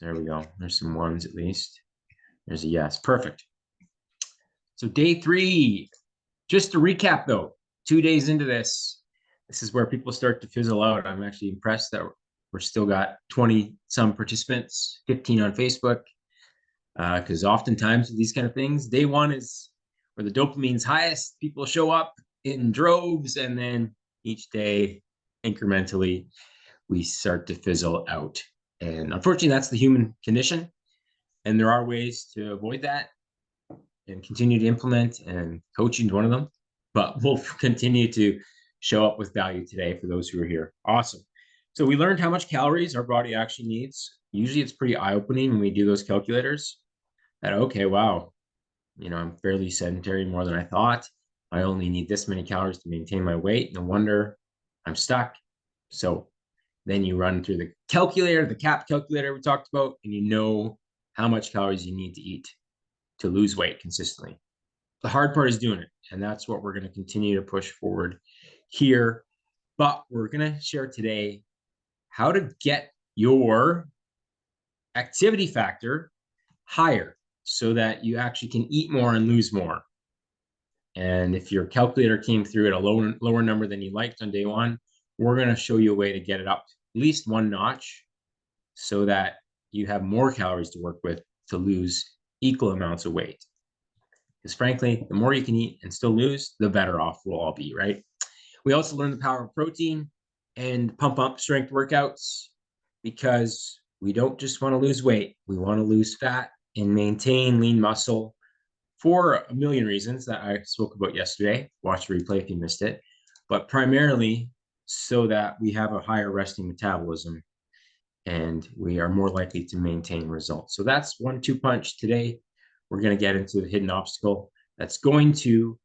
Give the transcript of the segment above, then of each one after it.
There we go. There's some ones at least. There's a yes. Perfect. So day 3, just to recap though, 2 days into this is where people start to fizzle out. I'm actually impressed that we're still got 20 some participants, 15 on Facebook. Because oftentimes with these kind of things, day 1 is where the dopamine's highest. People show up in droves, and then each day incrementally we start to fizzle out. And unfortunately, that's the human condition. And there are ways to avoid that and continue to implement, and coaching is one of them. But we'll continue to show up with value today for those who are here. Awesome. So we learned how much calories our body actually needs. Usually it's pretty eye-opening when we do those calculators that, okay, wow, I'm fairly sedentary, more than I thought. I only need this many calories to maintain my weight. No wonder I'm stuck. So then you run through the calculator, the CAP calculator we talked about, and you know how much calories you need to eat to lose weight consistently. The hard part is doing it, and that's what we're going to continue to push forward here. But we're going to share today how to get your activity factor higher so that you actually can eat more and lose more. And if your calculator came through at a lower number than you liked on day 1, we're going to show you a way to get it up at least 1 notch so that you have more calories to work with to lose equal amounts of weight. Because frankly, the more you can eat and still lose, the better off we'll all be, right? We also learned the power of protein and pump up strength workouts, because we don't just want to lose weight. We want to lose fat and maintain lean muscle for a million reasons that I spoke about yesterday. Watch the replay if you missed it. But primarily so that we have a higher resting metabolism and we are more likely to maintain results. So that's 1-2 punch today. We're going to get into the hidden obstacle that's going to,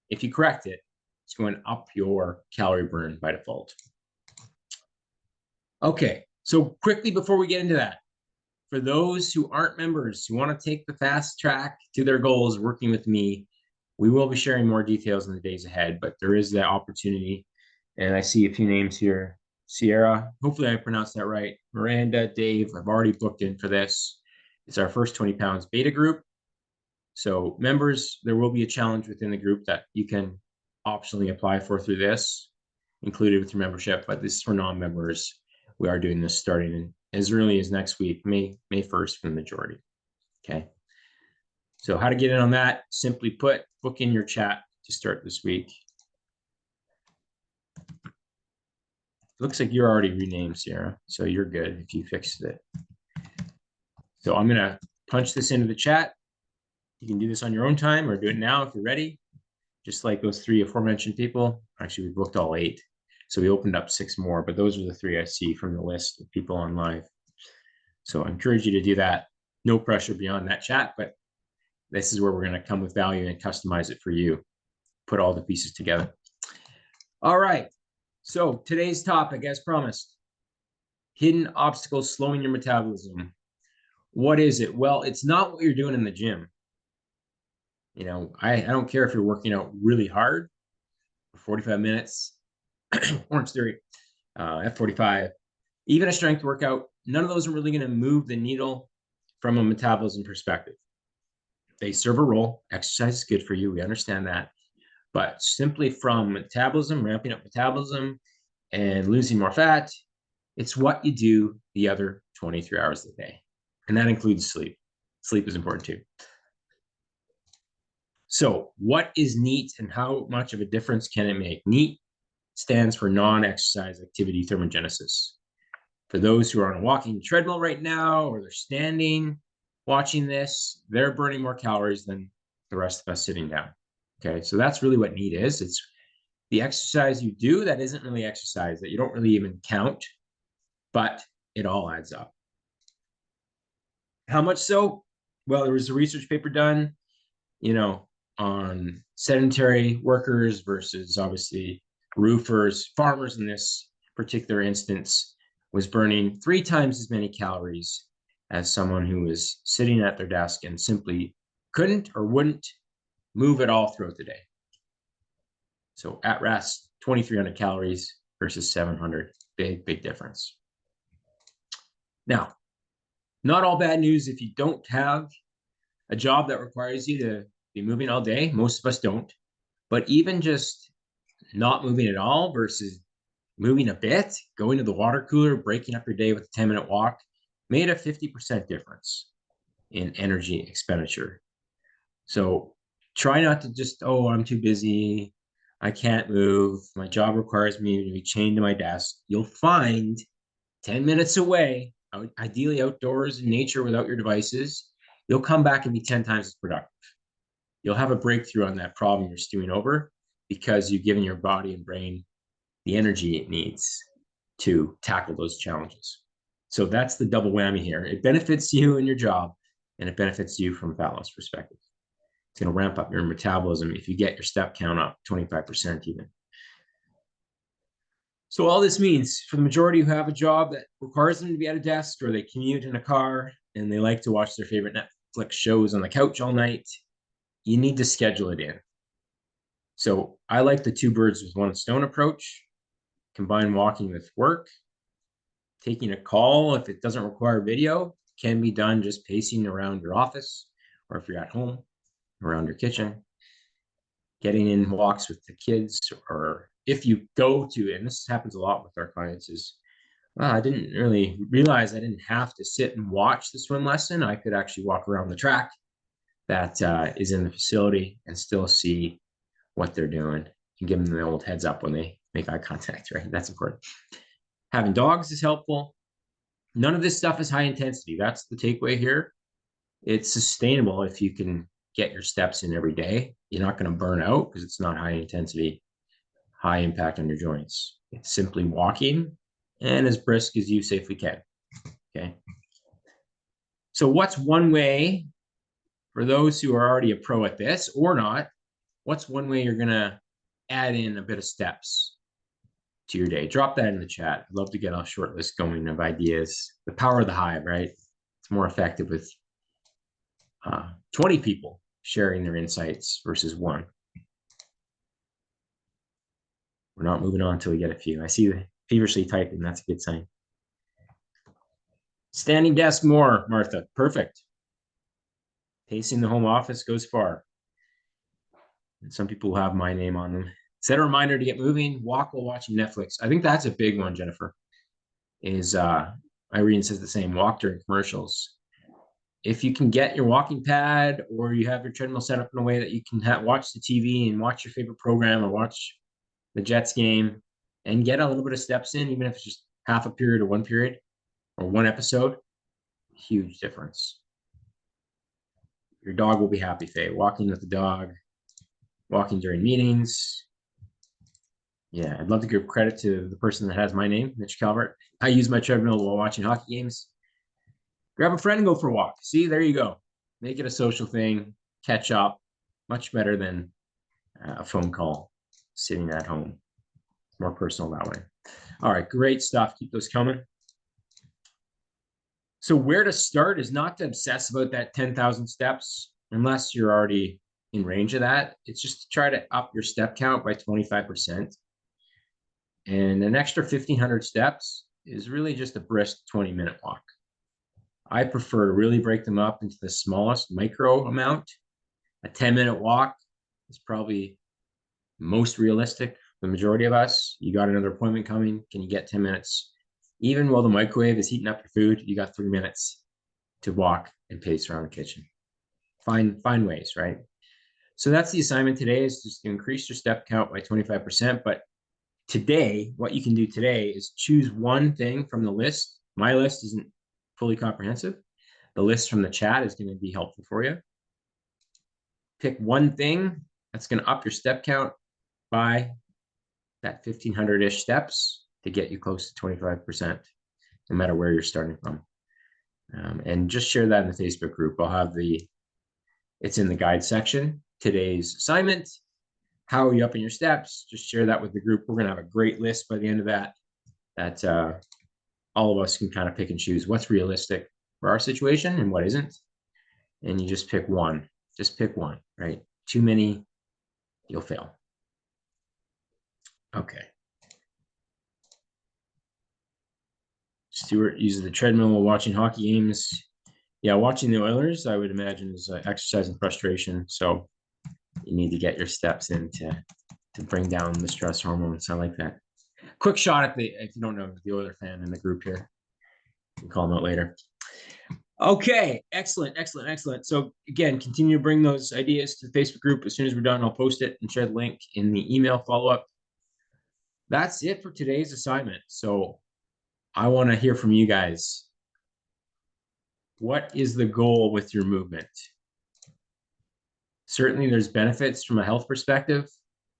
if you correct it, it's going to up your calorie burn by default. Okay, so quickly before we get into that, for those who aren't members, who want to take the fast track to their goals working with me, we will be sharing more details in the days ahead, but there is that opportunity. And I see a few names here. Sierra, hopefully I pronounced that right. Miranda, Dave, I've already booked in for this. It's our first 20 pounds beta group. So members, there will be a challenge within the group that you can optionally apply for through this, included with your membership, but this is for non-members. We are doing this starting in as early as next week, May 1st for the majority. Okay. So how to get in on that? Simply put, book in your chat to start this week. Looks like you're already renamed, Sierra, so you're good if you fixed it. So I'm going to punch this into the chat. You can do this on your own time or do it now if you're ready. Just like those 3 aforementioned people. Actually, we booked all 8. So we opened up 6 more, but those are the 3 I see from the list of people on live. So I encourage you to do that. No pressure beyond that chat, but this is where we're going to come with value and customize it for you. Put all the pieces together. All right. So today's topic, as promised, hidden obstacles slowing your metabolism. What is it? Well, it's not what you're doing in the gym. I don't care if you're working out really hard for 45 minutes, Orange Theory, F45, even a strength workout. None of those are really going to move the needle from a metabolism perspective. They serve a role. Exercise is good for you. We understand that. But simply from metabolism, ramping up metabolism and losing more fat, it's what you do the other 23 hours of the day. And that includes sleep. Sleep is important too. So what is NEAT and how much of a difference can it make? NEAT stands for non-exercise activity thermogenesis. For those who are on a walking treadmill right now, or they're standing watching this, they're burning more calories than the rest of us sitting down. Okay, so that's really what NEAT is. It's the exercise you do that isn't really exercise, that you don't really even count, but it all adds up. How much so? Well, there was a research paper done, on sedentary workers versus obviously roofers. Farmers in this particular instance was burning 3 times as many calories as someone who was sitting at their desk and simply couldn't or wouldn't move at all throughout the day. So at rest, 2,300 calories versus 700. Big difference. Now, Not all bad news if you don't have a job that requires you to be moving all day. Most of us don't. But even just not moving at all versus moving a bit, going to the water cooler, breaking up your day with a 10-minute walk, made a 50% difference in energy expenditure. So try not to just, oh, I'm too busy. I can't move. My job requires me to be chained to my desk. You'll find 10 minutes away, ideally outdoors in nature without your devices, you'll come back and be 10 times as productive. You'll have a breakthrough on that problem you're stewing over because you've given your body and brain the energy it needs to tackle those challenges. So that's the double whammy here. It benefits you in your job, and it benefits you from a fat loss perspective. It's going to ramp up your metabolism if you get your step count up 25% even. So all this means for the majority who have a job that requires them to be at a desk or they commute in a car and they like to watch their favorite Netflix shows on the couch all night, you need to schedule it in. So I like the two birds with one stone approach. Combine walking with work. Taking a call, if it doesn't require video, can be done just pacing around your office, or if you're at home, around your kitchen. Getting in walks with the kids, or if you go to, and this happens a lot with our clients, is, well, I didn't really realize I didn't have to sit and watch the swim lesson. I could actually walk around the track that is in the facility and still see what they're doing and give them the old heads up when they make eye contact, right? That's important. Having dogs is helpful. None of this stuff is high intensity. That's the takeaway here. It's sustainable if you can get your steps in every day. You're not going to burn out because it's not high intensity, high impact on your joints. It's simply walking and as brisk as you safely can. Okay. So what's one way for those who are already a pro at this or not, what's one way you're going to add in a bit of steps to your day? Drop that in the chat. I'd love to get a short list going of ideas. The power of the hive, right? It's more effective with 20 people sharing their insights versus one. We're not moving on until we get a few. I see you feverishly typing. That's a good sign. Standing desk more, Martha. Perfect. Pacing the home office goes far. And some people have my name on them. Set a reminder to get moving. Walk while watching Netflix. I think that's a big one, Jennifer. Is Irene says the same. Walk during commercials. If you can get your walking pad or you have your treadmill set up in a way that you can watch the TV and watch your favorite program or watch the Jets game and get a little bit of steps in, even if it's just half a period or one period or one episode, huge difference. Your dog will be happy, Faye. Walking with the dog, walking during meetings. Yeah, I'd love to give credit to the person that has my name, Mitch Calvert. I use my treadmill while watching hockey games. Grab a friend and go for a walk. See, there you go. Make it a social thing. Catch up. Much better than a phone call sitting at home. More personal that way. All right, great stuff. Keep those coming. So where to start is not to obsess about that 10,000 steps unless you're already in range of that. It's just to try to up your step count by 25%. And an extra 1,500 steps is really just a brisk 20-minute walk. I prefer to really break them up into the smallest micro amount. A 10-minute walk is probably most realistic for the majority of us. You got another appointment coming. Can you get 10 minutes? Even while the microwave is heating up your food, you got 3 minutes to walk and pace around the kitchen. Find ways, right? So that's the assignment today, is just to increase your step count by 25%. But today, what you can do today is choose one thing from the list. My list isn't fully comprehensive. The list from the chat is going to be helpful for you. Pick one thing that's going to up your step count by that 1,500-ish steps to get you close to 25%, no matter where you're starting from. And just share that in the Facebook group. I'll have it's in the guide section. Today's assignment, how are you upping your steps? Just share that with the group. We're going to have a great list by the end of that all of us can kind of pick and choose what's realistic for our situation and what isn't. And you just pick one. Just pick one, right? Too many, you'll fail. Okay. Stuart uses the treadmill while watching hockey games. Yeah, watching the Oilers, I would imagine, is exercise and frustration. So you need to get your steps in to bring down the stress hormones. I like that. Quick shot at if you don't know, the Oiler fan in the group here. You can call them out later. Okay, excellent, excellent, excellent. So again, continue to bring those ideas to the Facebook group. As soon as we're done, I'll post it and share the link in the email follow-up. That's it for today's assignment. So I want to hear from you guys. What is the goal with your movement? Certainly there's benefits from a health perspective.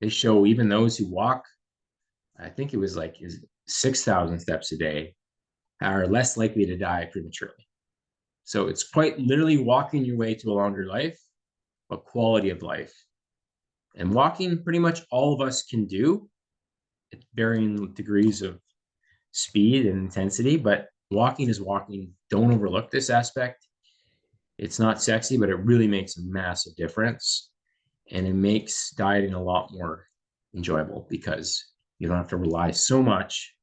They show even those who walk, I think it was like 6,000 steps a day, are less likely to die prematurely. So it's quite literally walking your way to a longer life, but quality of life. And walking, pretty much all of us can do at varying degrees of speed and intensity, but walking is walking. Don't overlook this aspect. It's not sexy, but it really makes a massive difference. And it makes dieting a lot more enjoyable because you don't have to rely so much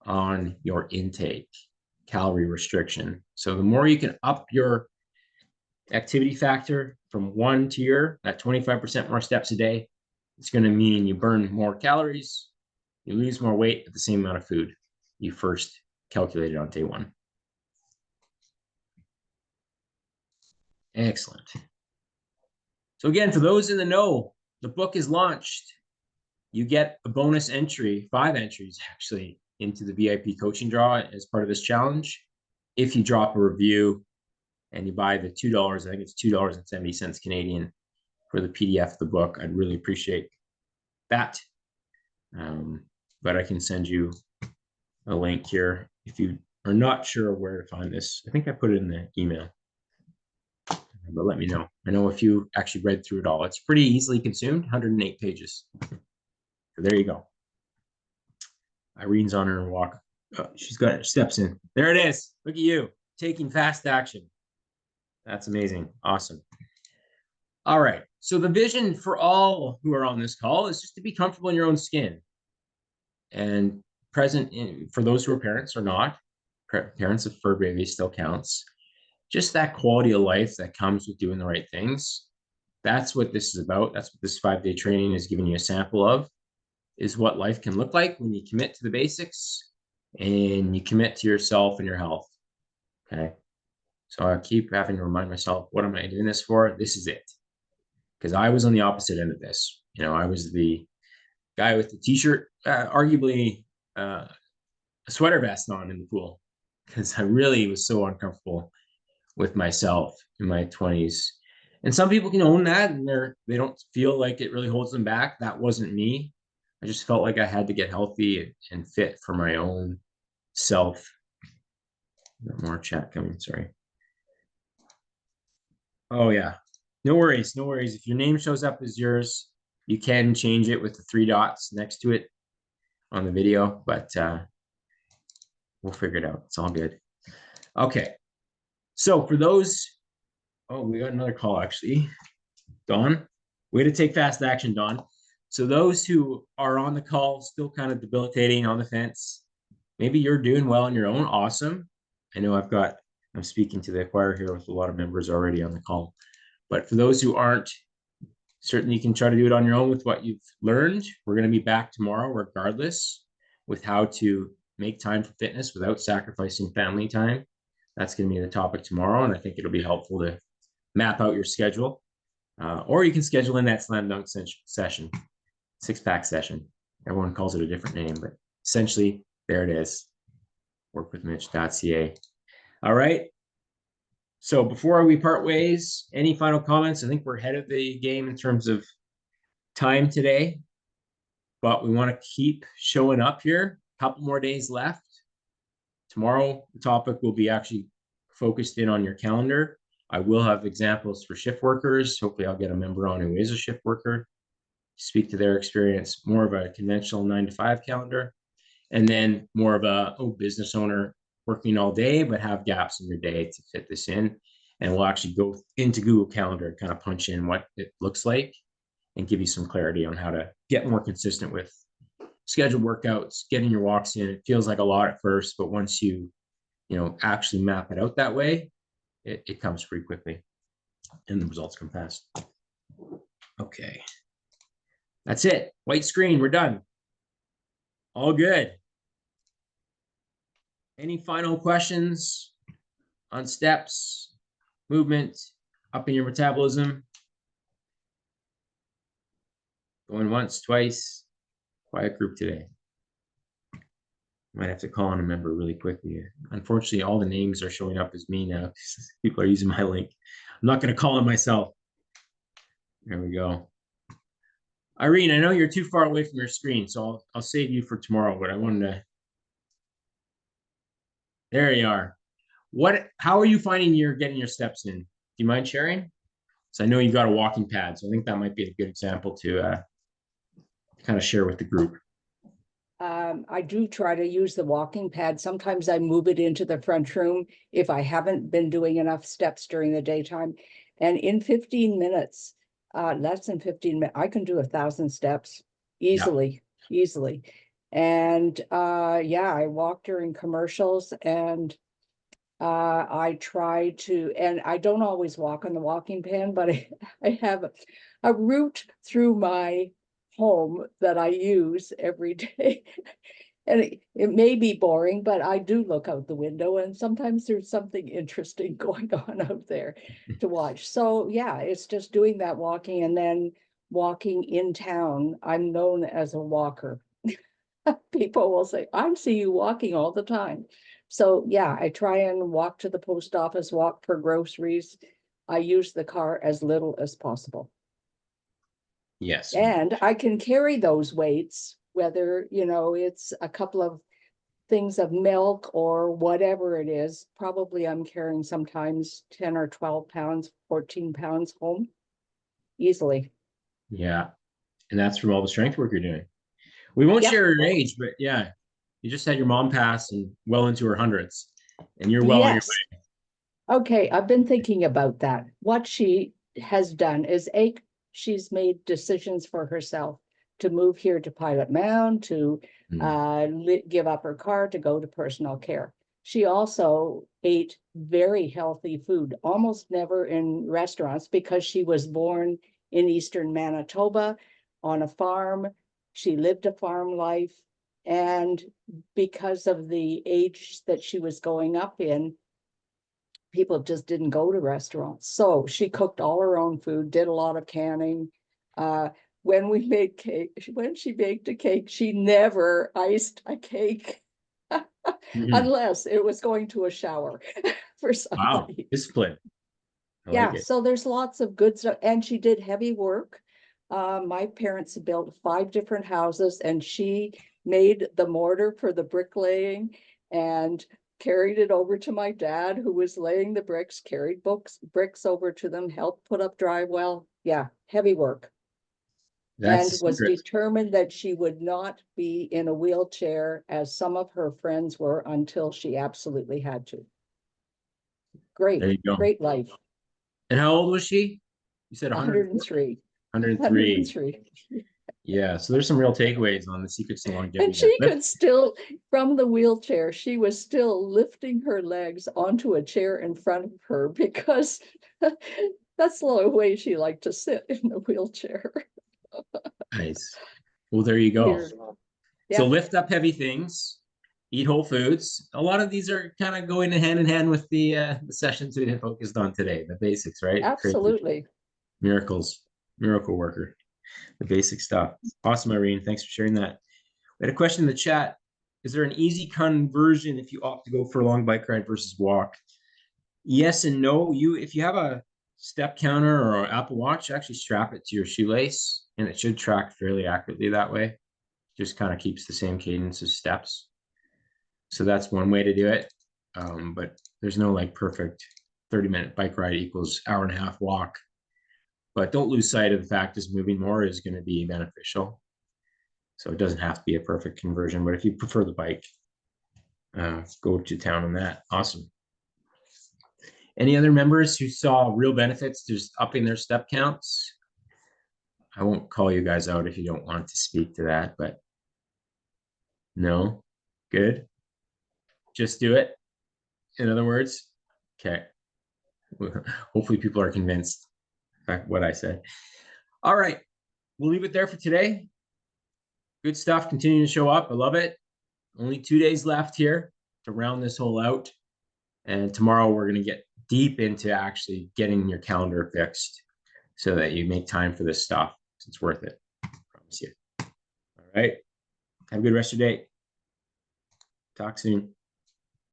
on your intake, calorie restriction. So the more you can up your activity factor from 1 to your, that 25% more steps a day, it's going to mean you burn more calories, you lose more weight at the same amount of food you first calculated on day 1. Excellent. So again, for those in the know, the book is launched. You get a bonus entry, 5 entries actually, into the VIP coaching draw as part of this challenge. If you drop a review and you buy the $2, I think it's $2.70 Canadian for the PDF of the book, I'd really appreciate that. But I can send you a link here if you are not sure where to find this. I think I put it in the email, but let me know. I know if you actually read through it all. It's pretty easily consumed, 108 pages. So there you go. Irene's on her walk. Oh, she's got steps in. There it is. Look at you taking fast action. That's amazing. Awesome. All right. So the vision for all who are on this call is just to be comfortable in your own skin and present for those who are parents or not. Parents of fur babies still counts. Just that quality of life that comes with doing the right things. That's what this is about. That's what this 5-day training is giving you a sample of, is what life can look like when you commit to the basics and you commit to yourself and your health. Okay. So I keep having to remind myself, what am I doing this for? This is it. Because I was on the opposite end of this. I was the guy with the t-shirt, arguably a sweater vest on in the pool, because I really was so uncomfortable with myself in my 20s. And some people can own that and they don't feel like it really holds them back. That wasn't me. I just felt like I had to get healthy and fit for my own self. More chat coming, sorry. Oh yeah, no worries, no worries. If your name shows up as yours, you can change it with the 3 dots next to it on the video, but we'll figure it out. It's all good. Okay, so for those, oh, we got another call actually. Dawn, way to take fast action, Dawn. So those who are on the call, still kind of debilitating on the fence, maybe you're doing well on your own. Awesome. I know I'm speaking to the choir here with a lot of members already on the call. But for those who aren't, certainly you can try to do it on your own with what you've learned. We're going to be back tomorrow regardless with how to make time for fitness without sacrificing family time. That's going to be the topic tomorrow, and I think it'll be helpful to map out your schedule. Or you can schedule in that slam dunk session, 6-pack session. Everyone calls it a different name, but essentially there it is. Workwithmitch.ca. All right. So before we part ways, any final comments? I think we're ahead of the game in terms of time today, but we want to keep showing up here. A couple more days left. Tomorrow, the topic will be actually focused in on your calendar. I will have examples for shift workers. Hopefully I'll get a member on who is a shift worker, speak to their experience, more of a conventional 9-to-5 calendar, and then more of a business owner working all day, but have gaps in your day to fit this in. And we'll actually go into Google Calendar and kind of punch in what it looks like and give you some clarity on how to get more consistent with scheduled workouts, getting your walks in. It feels like a lot at first, but once you actually map it out that way, it comes pretty quickly and the results come fast. Okay. That's it. White screen. We're done. All good. Any final questions on steps, movement, upping your metabolism? Going once, twice. Quiet group today. Might have to call on a member really quickly. Unfortunately, all the names are showing up as me now. People are using my link. I'm not going to call on myself. There we go. Irene, I know you're too far away from your screen, so I'll save you for tomorrow, but I wanted to. There you are. How are you finding you're getting your steps in? Do you mind sharing? So I know you've got a walking pad, so I think that might be a good example to kind of share with the group. I do try to use the walking pad. Sometimes I move it into the front room if I haven't been doing enough steps during the daytime. And in 15 minutes, less than 15 minutes, I can do 1,000 steps easily, easily. And yeah, I walk during commercials, and I try to, and I don't always walk on the walking pad, but I have a route through my home that I use every day. And it may be boring, but I do look out the window, and sometimes there's something interesting going on out there to watch. So yeah, it's just doing that walking, and then walking in town. I'm known as a walker. People will say, I see you walking all the time. So yeah, I try and walk to the post office, walk for groceries. I use the car as little as possible. Yes. And I can carry those weights, whether, it's a couple of things of milk or whatever it is. Probably I'm carrying sometimes 10 or 12 pounds, 14 pounds home easily. Yeah. And that's from all the strength work you're doing. We won't share your age, but yeah, you just had your mom pass and well into her hundreds, and you're well on your way. Okay, I've been thinking about that. What she has done is she's made decisions for herself to move here to Pilot Mound, to give up her car to go to personal care. She also ate very healthy food, almost never in restaurants, because she was born in eastern Manitoba on a farm. She lived a farm life. And because of the age that she was going up in, people just didn't go to restaurants. So she cooked all her own food, did a lot of canning. When we made cake, when she baked a cake, she never iced a cake unless it was going to a shower for somebody. Wow, discipline. Yeah, so there's lots of good stuff. And she did heavy work. My parents built 5 different houses, and she made the mortar for the bricklaying and carried it over to my dad, who was laying the bricks, carried bricks over to them, helped put up drywall. Yeah, heavy work. And was determined that she would not be in a wheelchair, as some of her friends were, until she absolutely had to. Great, great life. And how old was she? You said 103. 103. Yeah, so there's some real takeaways on the secrets to longevity. And she could still, from the wheelchair, she was still lifting her legs onto a chair in front of her, because that's the way she liked to sit in the wheelchair. Nice. Well, there you go. So lift up heavy things, eat whole foods. A lot of these are kind of going hand in hand with the sessions we focused on today, the basics, right? Absolutely. Miracles, miracle worker, the basic stuff. Awesome, Irene. Thanks for sharing that. We had a question in the chat. Is there an easy conversion if you opt to go for a long bike ride versus walk? Yes and no. If you have a step counter or an Apple Watch, actually strap it to your shoelace, and it should track fairly accurately that way. Just kind of keeps the same cadence of steps. So that's one way to do it. But there's no like perfect 30-minute bike ride equals hour-and-a-half walk. But don't lose sight of the fact is moving more is going to be beneficial. So it doesn't have to be a perfect conversion, but if you prefer the bike, go to town on that. Awesome. Any other members who saw real benefits to just upping their step counts? I won't call you guys out if you don't want to speak to that, but no, good. Just do it. In other words, okay. Hopefully people are convinced by what I said. All right, we'll leave it there for today. Good stuff continuing to show up. I love it. Only 2 days left here to round this whole out. And tomorrow we're going to get deep into actually getting your calendar fixed so that you make time for this stuff. It's worth it. I promise you. All right. Have a good rest of your day. Talk soon.